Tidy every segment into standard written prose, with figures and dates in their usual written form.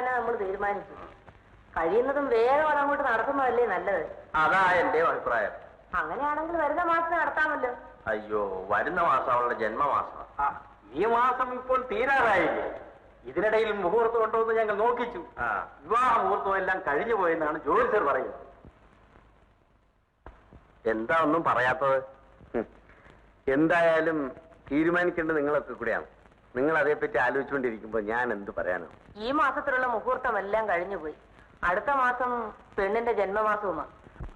തന്നെ നമ്മൾ തീരുമാനിച്ചു. കഴിയുന്നതും വേഗം അതങ്ങോട്ട് നടത്തുന്നതല്ലേ നല്ലത്. അതാ എന്റെ അഭിപ്രായം. അങ്ങനെയാണെങ്കിൽ വരുന്ന മാസം നടത്താമല്ലോ. അയ്യോ, വരുന്ന മാസം അവളുടെ ജന്മമാസം. ഈ മാസം ഇപ്പോൾ തീരാറായില്ലേ? ഇതിനിടയിൽ മുഹൂർത്തം ഉണ്ടോ എന്ന് ഞങ്ങൾ നോക്കിച്ചു. വിവാഹ മുഹൂർത്തം എല്ലാം കഴിഞ്ഞു പോയെന്നാണ് ജ്യോത്സ്യർ പറയുന്നത്. എന്താ ഒന്നും പറയാത്തത്? എന്തായാലും തീരുമാനിക്കേണ്ടത് നിങ്ങളൊക്കെ കൂടെയാണ്. നിങ്ങൾ അതേപ്പറ്റി ആലോചിച്ചുകൊണ്ടിരിക്കുമ്പോൾ ഞാൻ എന്ത് പറയാനോ? ഈ മാസത്തിലുള്ള മുഹൂർത്തം എല്ലാം കഴിഞ്ഞുപോയി. അടുത്ത മാസം പെണ്ണിന്റെ ജന്മമാസവുമാണ്.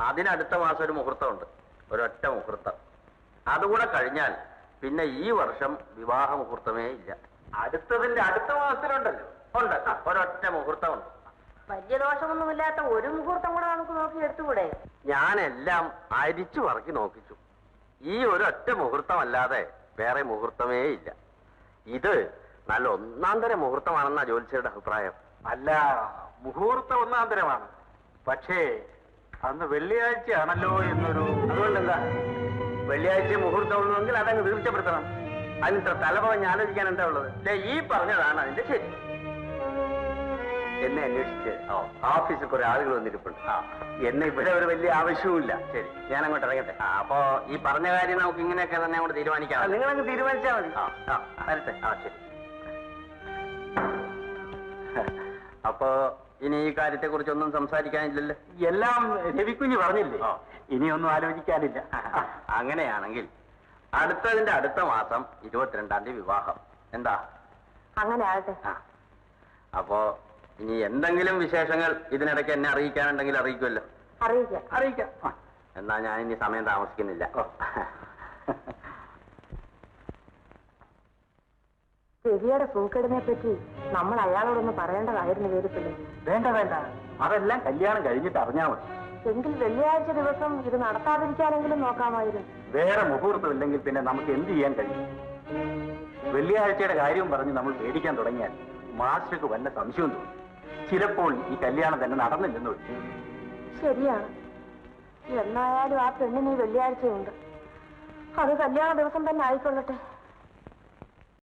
അതിനടുത്ത മാസം ഒരു മുഹൂർത്തമുണ്ട്, ഒരൊറ്റ മുഹൂർത്തം. അതുകൂടെ കഴിഞ്ഞാൽ പിന്നെ ഈ വർഷം വിവാഹ മുഹൂർത്തമേ ഇല്ല. അടുത്തതിന്റെ അടുത്ത മാസത്തിലുണ്ടല്ലോ. ഉണ്ട്, ഒരൊറ്റ മുഹൂർത്തമുണ്ട്. വലിയ ദോഷമൊന്നുമില്ലാത്ത ഒരു മുഹൂർത്തം കൂടെ നമുക്ക് നോക്കി എടുത്തുകൂടെ? ഞാനെല്ലാം അരിച്ചു പറക്കി നോക്കിച്ചു. ഈ ഒരൊറ്റ മുഹൂർത്തമല്ലാതെ വേറെ മുഹൂർത്തമേ ഇല്ല. ഇത് നല്ല ഒന്നാം തരം മുഹൂർത്തമാണെന്നാ ജ്യോത്സ്യരുടെ അഭിപ്രായം. അല്ല, മുഹൂർത്തം ഒന്നാം തരമാണ്. പക്ഷേ അന്ന് വെള്ളിയാഴ്ചയാണല്ലോ എന്നൊരു... അതുകൊണ്ടെന്താ? വെള്ളിയാഴ്ച മുഹൂർത്തം ഉള്ളതെങ്കിൽ അതങ്ങ് തീർച്ചപ്പെടുത്തണം. അതിനിത്ര തലപറഞ്ഞ് ആലോചിക്കാൻ എന്താ ഉള്ളത്? ഈ പറഞ്ഞതാണ് അതിന്റെ ശരി. എന്നെ അന്വേഷിച്ച് ഓഫീസിൽ കുറെ ആളുകൾ വന്നിരിപ്പുണ്ട്. എന്നെ ഇവിടെ ഒരു വലിയ ആവശ്യവുമില്ല. ശരി, ഞാൻ അങ്ങോട്ട് ഇറങ്ങട്ടെ. അപ്പോ ഈ പറഞ്ഞ കാര്യം നമുക്ക് ഇങ്ങനെയൊക്കെ തന്നെ അങ്ങോട്ട് തീരുമാനിക്കാം. നിങ്ങളങ്ങ് തീരുമാനിച്ചാൽ മതി. വരട്ടെ. ശരി. അപ്പോ ഇനി ഈ കാര്യത്തെ കുറിച്ചൊന്നും സംസാരിക്കാനില്ലല്ലോ? എല്ലാം രവിക്കുഞ്ഞ് പറഞ്ഞില്ലേ? ഇനിയൊന്നും ആലോചിക്കാനില്ല. അങ്ങനെയാണെങ്കിൽ അടുത്തതിന്റെ അടുത്ത മാസം 22-ാം തീയതി വിവാഹം. എന്താ? അങ്ങനെ ആകട്ടെ. അപ്പോ ഇനി എന്തെങ്കിലും വിശേഷങ്ങൾ ഇതിനിടയ്ക്ക് എന്നെ അറിയിക്കാനുണ്ടെങ്കിൽ അറിയിക്കുമല്ലോ? അറിയിക്കാം. എന്നാ ഞാൻ ഇനി സമയം താമസിക്കുന്നില്ല. രവിയുടെ സൂക്കേടിനെ പറ്റി നമ്മൾ അയാളോടൊന്ന് പറയേണ്ടതായിരുന്നു വേദിപ്പിള്ളി. വേണ്ട, അതെല്ലാം കല്യാണം കഴിഞ്ഞിട്ട് അറിഞ്ഞാൽ മതി. എങ്കിൽ വെള്ളിയാഴ്ച ദിവസം ഇത് നടത്താതിരിക്കാനെങ്കിലും നോക്കാമായിരുന്നു. വേറെ മുഹൂർത്തമില്ലെങ്കിൽ പിന്നെ നമുക്ക് എന്ത് ചെയ്യാൻ കഴിയും? വെള്ളിയാഴ്ചയുടെ കാര്യവും പറഞ്ഞ് നമ്മൾ പേടിക്കാൻ തുടങ്ങിയാൽ മാസ്റ്റർക്ക് വല്ല സംശയവും തോന്നും. ചിലപ്പോൾ ഈ കല്യാണം തന്നെ നടന്നില്ലെന്ന് വെച്ചു. ശരിയാണ്. എന്നായാലും ആ പെണ്ണിന് ഈ വെള്ളിയാഴ്ചയുണ്ട്. അത് കല്യാണ ദിവസം തന്നെ ആയിക്കൊള്ളട്ടെ.